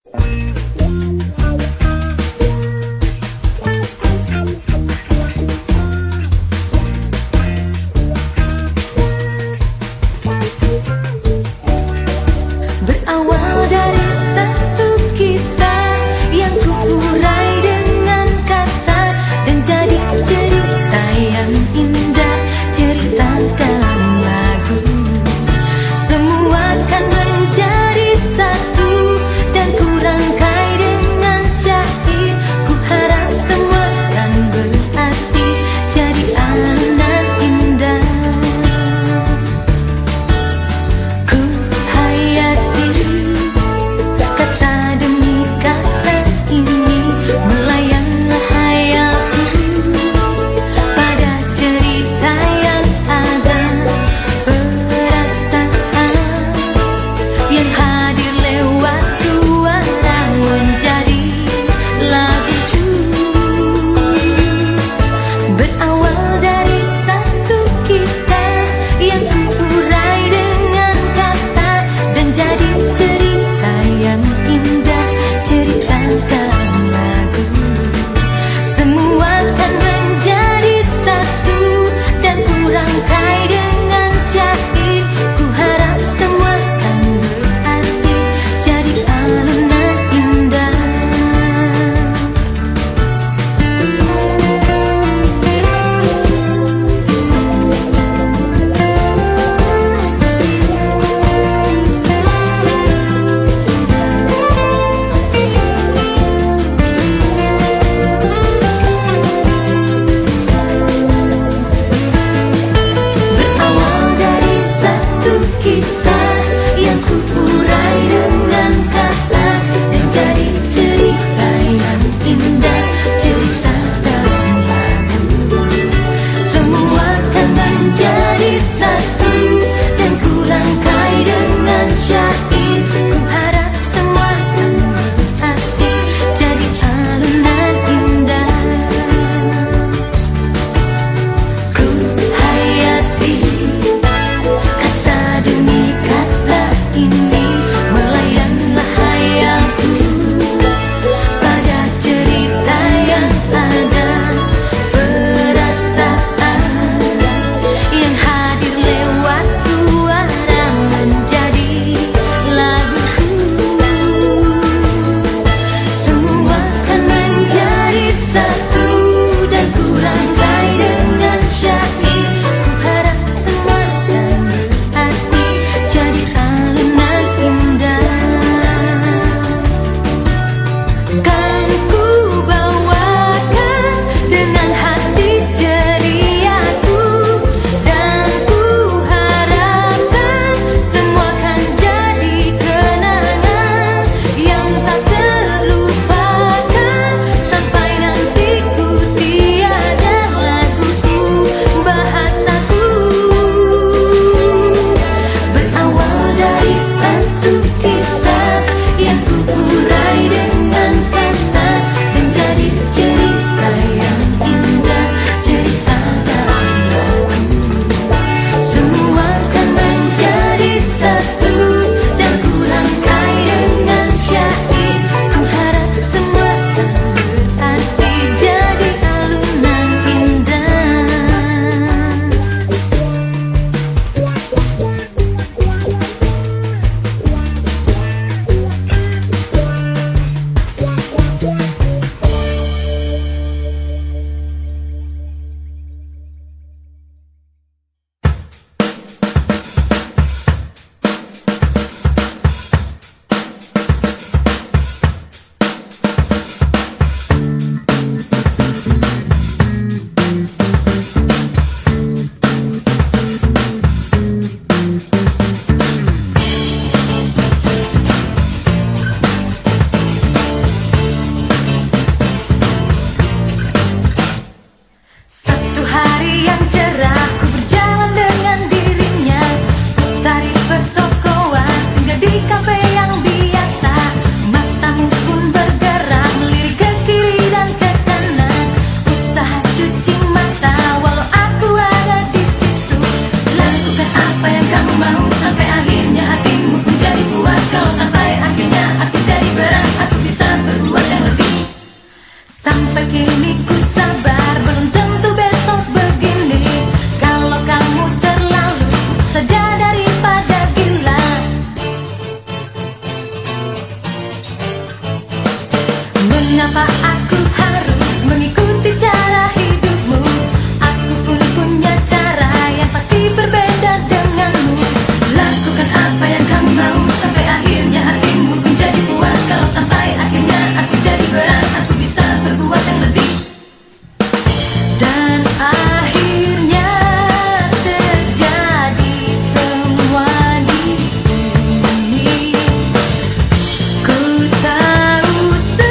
Berawal dari satu kisah yang kuurai dengan kata dan jadi cerita yang indah, cerita dalam lagu. Semua kan menjadi satu dan ku rangkai dengan syair. Ku harap semua kan berarti jadi anak indah. Ku hayati kata Mengapa aku harus mengikuti cara hidupmu? Aku pun punya cara yang pasti berbeda denganmu. Lakukan apa yang kamu mau sampai akhirnya hatimu menjadi puas. Kalau sampai akhirnya aku jadi berat, aku bisa berbuat yang lebih. Dan akhirnya terjadi semua di sini. Ku tahu semua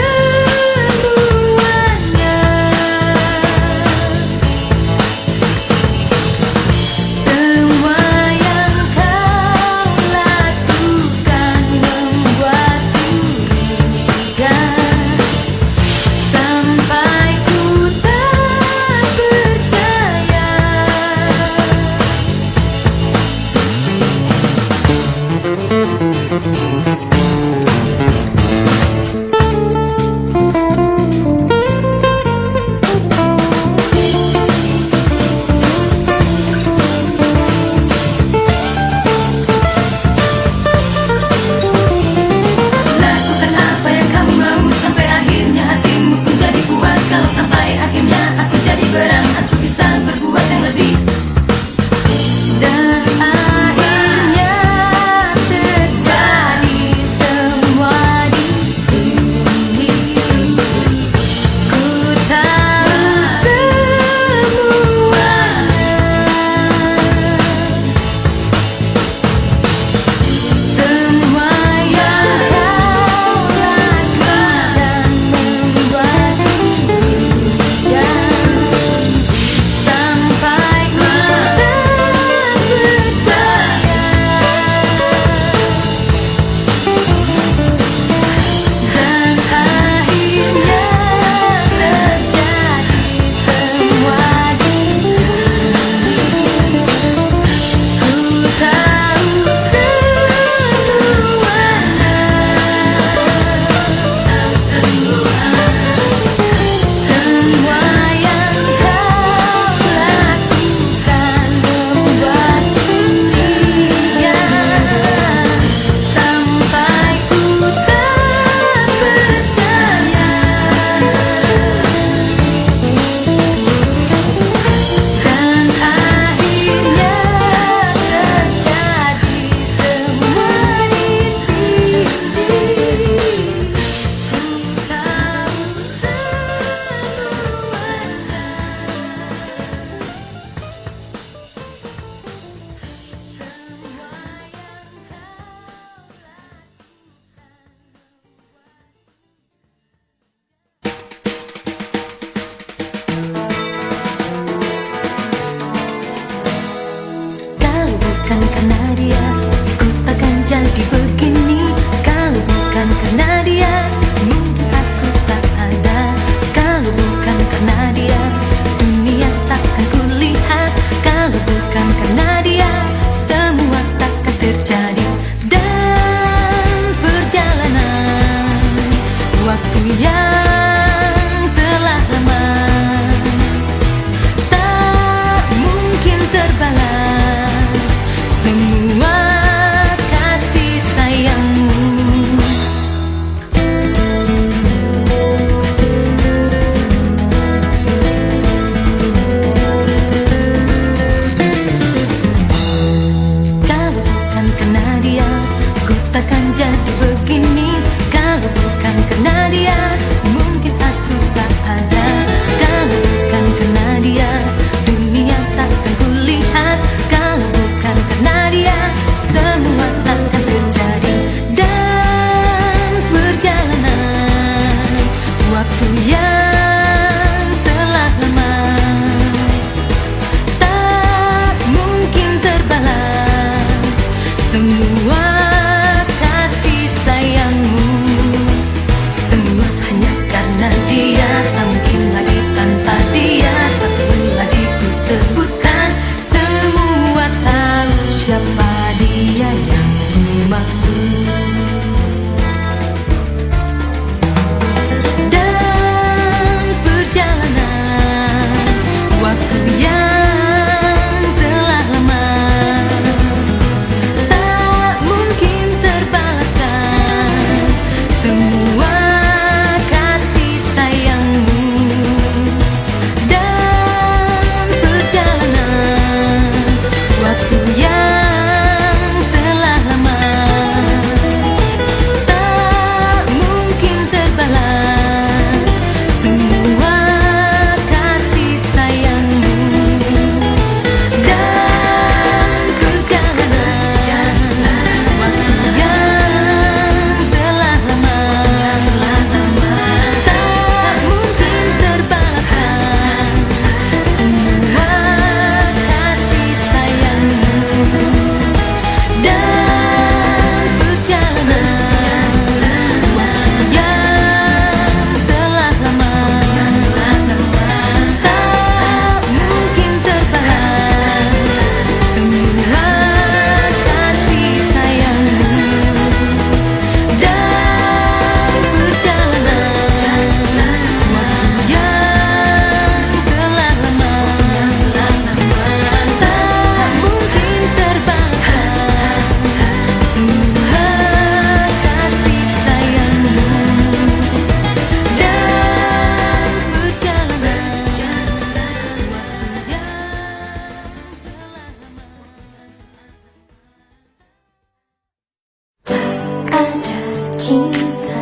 cinta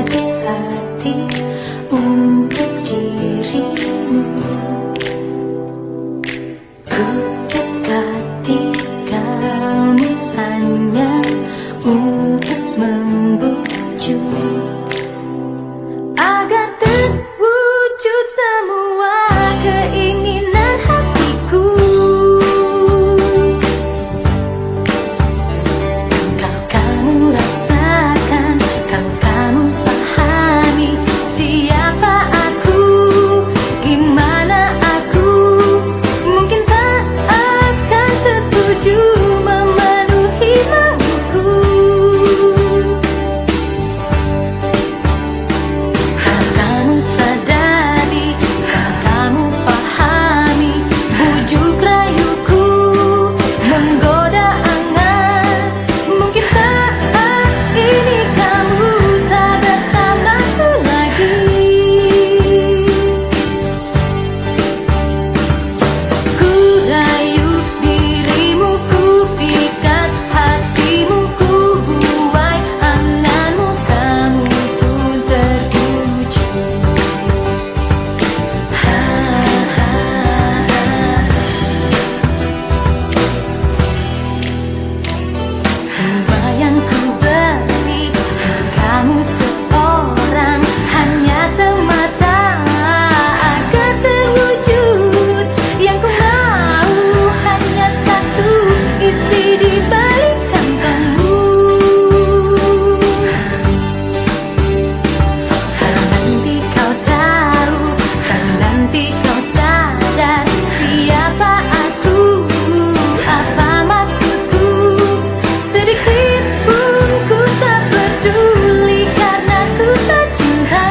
di hati untuk dirimu. Ku dekati kamu hanya untuk membujuk agar terwujud semua keinginan hatiku. Kalau kamu rasakan, kalau kamu pahami siapa aku, gimana aku, mungkin tak akan setuju memenuhi mauku. Kalau kamu sadari, kalau kamu pahami bujuk rayuku, menggoda angan, mungkin saat ini kamu tak bersamaku lagi. Ku rayu dirimu, ku pikat hatimu, ku buai anganmu, kamu pun tertuju. Semua yang ku beri untuk kamu seorang hanya semata agar terwujud. Yang ku mau hanya satu, isi di balik kantongmu. Kalau nanti kau tahu, kalau nanti kau sadar siapa aku, apa maksudku, sedikit pun ku tak peduli karena ku tak cinta.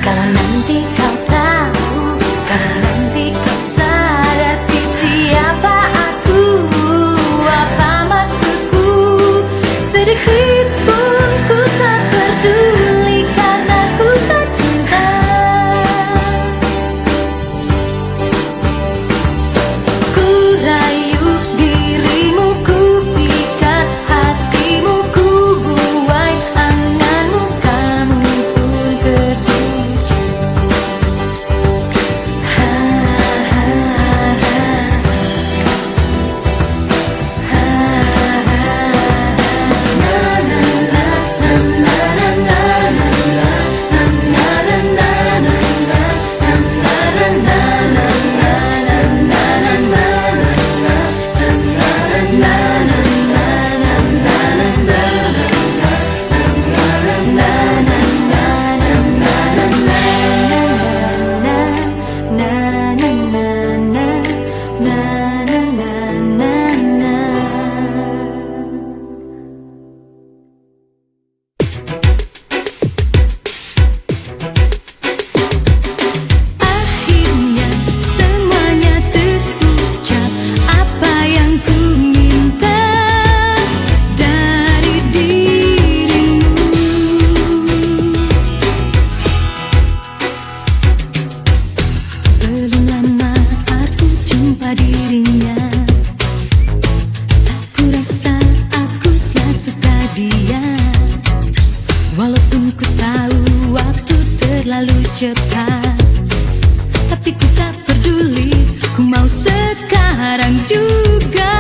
Kalau nanti kau tahu, kalau nanti kau sadar siapa aku, apa maksudku, sedikit pun ku tak peduli karena ku tak cinta. Ku rayu dirimu, ku pikat hatimu, ku buai anganmu, kamu pun tertuju. Akhirnya semuanya terucap, apa yang ku minta dari dirimu. Belum lama aku jumpa dirinya, tak kurasa aku telah suka dia. Walaupun ku tahu waktu terlalu cepat, tapi ku tak peduli, ku mau sekarang juga.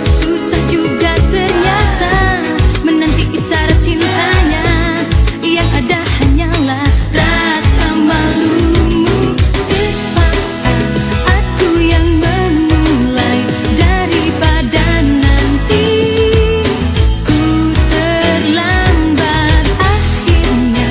Susah juga ternyata menanti isyarat cintanya, yang ada hanyalah rasa malumu. Terpaksa aku yang memulai daripada nanti ku terlambat. Akhirnya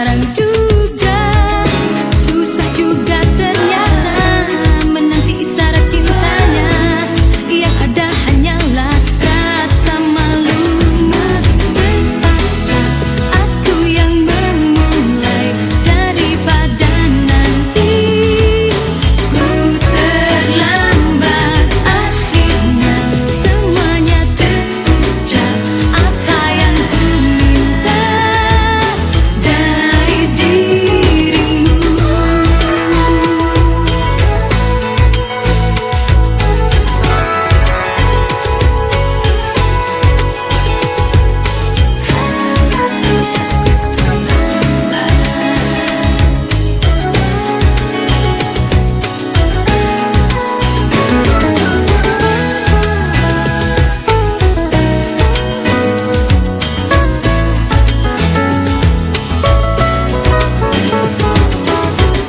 sekarang juga. Susah juga ternyata menanti isyarat cintanya, yang ada hanyalah rasa malu. Terpaksa aku yang memulai daripada nanti ku terlambat. Akhirnya semuanya terucap, apa yang ku minta dari dirimu.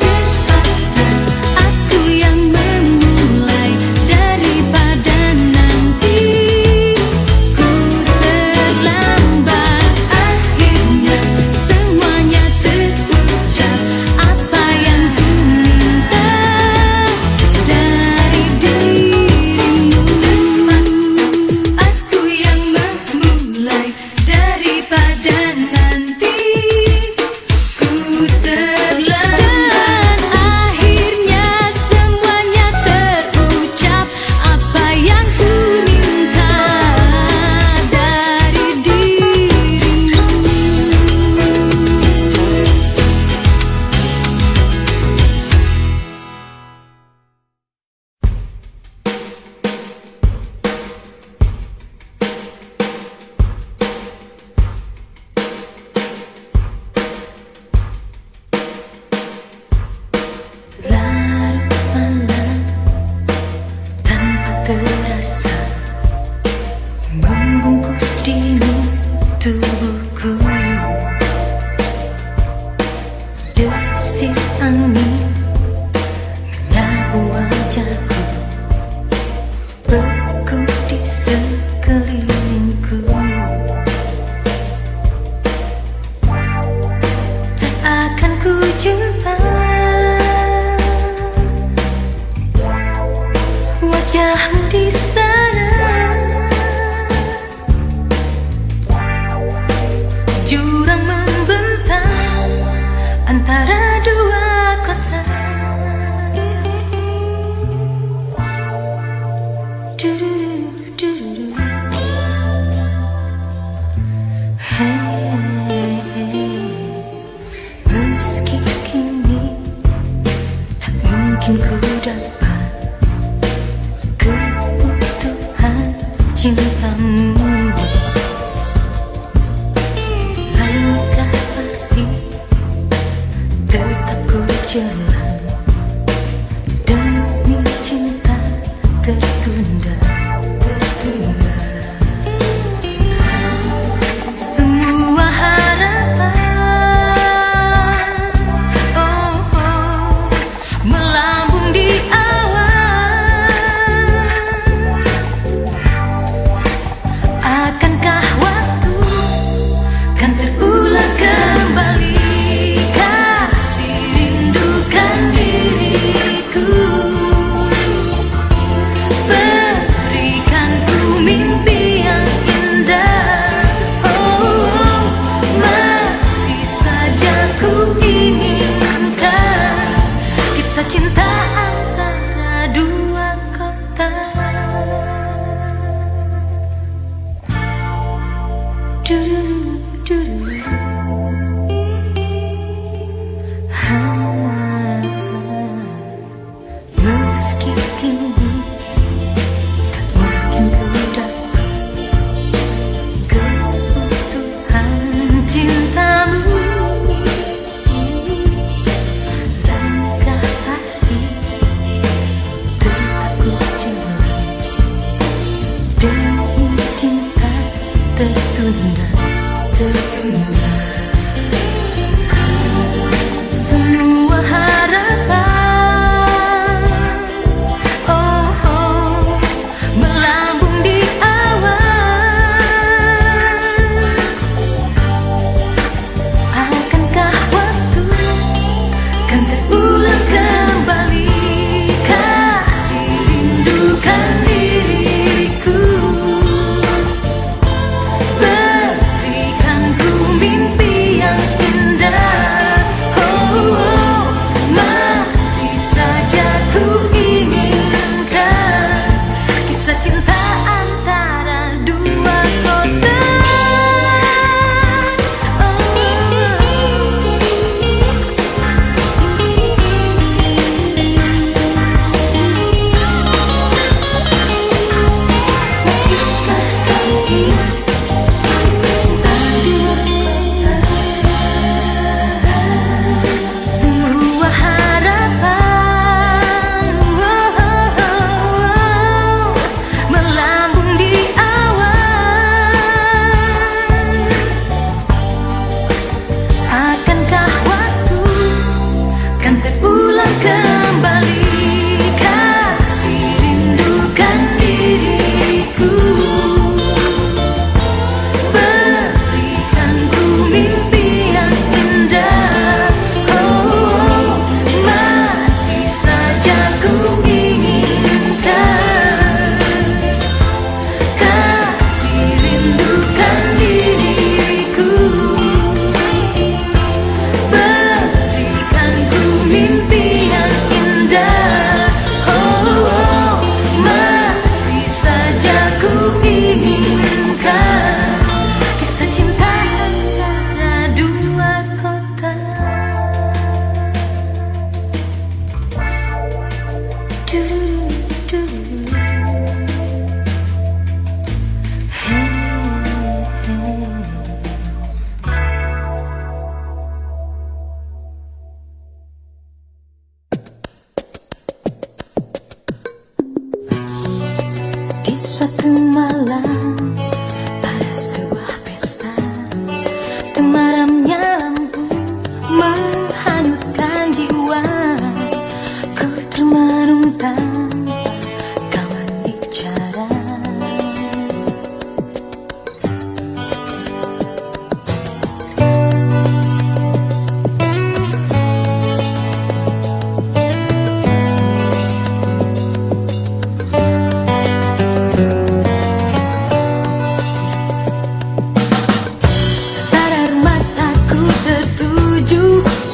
Terpaksa aku yang memulai daripada nanti ku terlambat. Akhirnya semuanya terucap, apa yang ku minta dari dirimu. Terpaksa aku yang memulai daripada nanti ku terlambat. Akhirnya semuanya terucap, apa yang ku minta dari dirimu. Larut malam tanpa terasa membungkus dingin tubuhku. Desir angin menyapu wajahku, beku di sekelilingku. Tak akan ku jumpa wajahmu di sana. Jurang membentang antara dua kota. Du-du-du-du-du-du. Meski kini tak mungkin ku dapat keutuhan cintamu, langkah pasti tetap ku jalan demi cinta tertunda. Semua harapan melambung di awan. Akankah waktu kan terulang kembali? Kasih rindukan diriku, berikan ku mimpi yang indah. Oh, masih saja ku inginkan kisah cinta antara dua kota. Meski kini tak mungkin ku dapat keutuhan cintamu, langkah pasti tetap ku jalan demi cinta tertunda. Semua harapan melambung di awan. Akankah Suatu malam pada sebuah pesta, temaramnya lampu menghanyutkan jiwa. Ku termenung tanpa kawan bicara.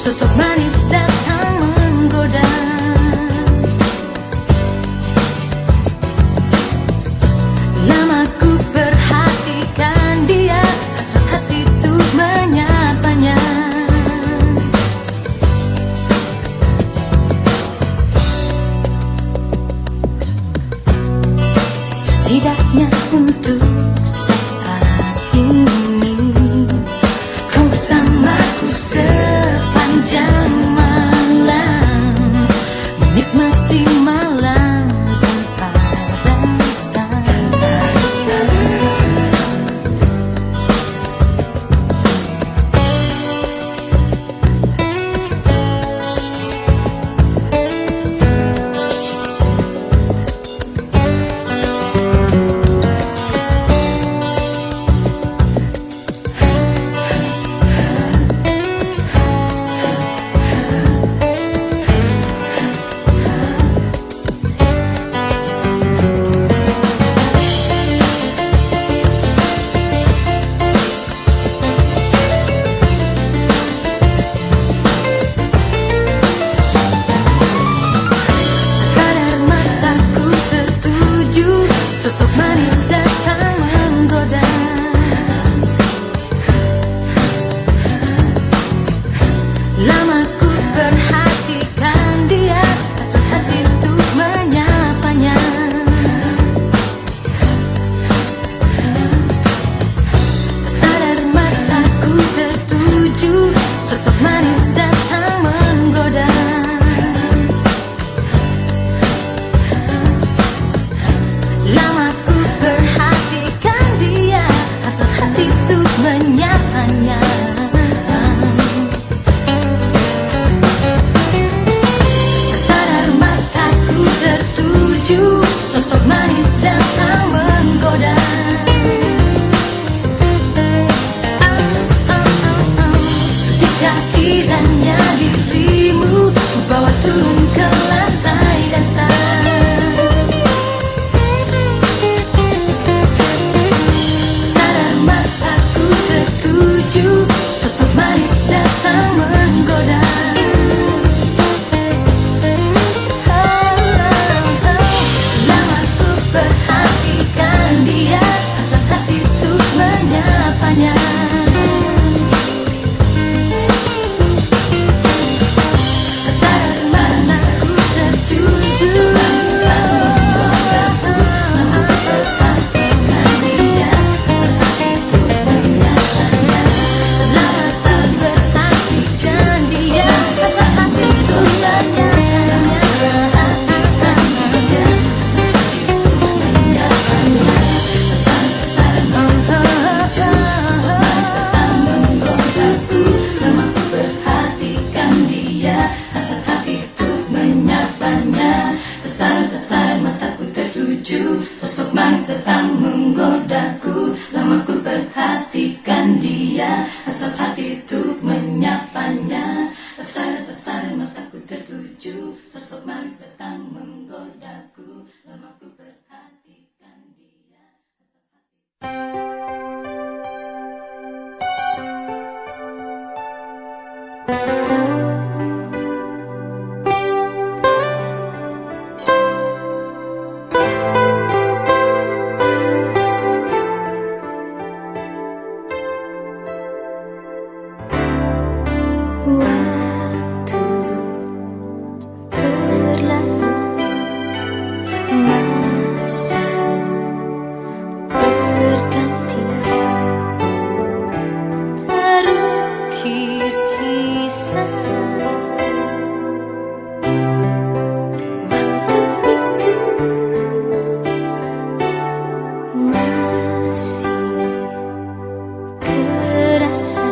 Sosok manis datang menggoda. Lama ku perhatikan dia, hasrat hati tuh menyapanya. Setidaknya untuk saat ini kau bersamaku sepanjang malam, menikmati malam tanpa rasa. Sosok manis datang menggoda. Lama ku perhatikan dia, hasrat hati tuh menyapanya. Tak sadar mataku tertuju, sosok manis datang menggoda. Lama ku perhatikan dia, hasrat hati tuh menyapanya. Sadar mataku tertuju, sosok manis datang menggoda. Sudahkah kiranya dirimu ku bawa turun ke lantai dasar? Sosok manis datang menggoda. Lama ku perhatikan dia, hasrat hati tuh menyapanya. Sadar mataku tertuju, lama ku perhatikan dia, hasrat hati tuh menyapanya. Kesadaran mataku tertuju, sosok manis datang menggodaku. Lama ku perhatikan dia, hasrat hati tuh menyapanya. Kesadaran mataku tertuju, sosok manis datang menggodaku. Lama ku perhatikan dia, waktu berlalu, masa berganti. Podcast.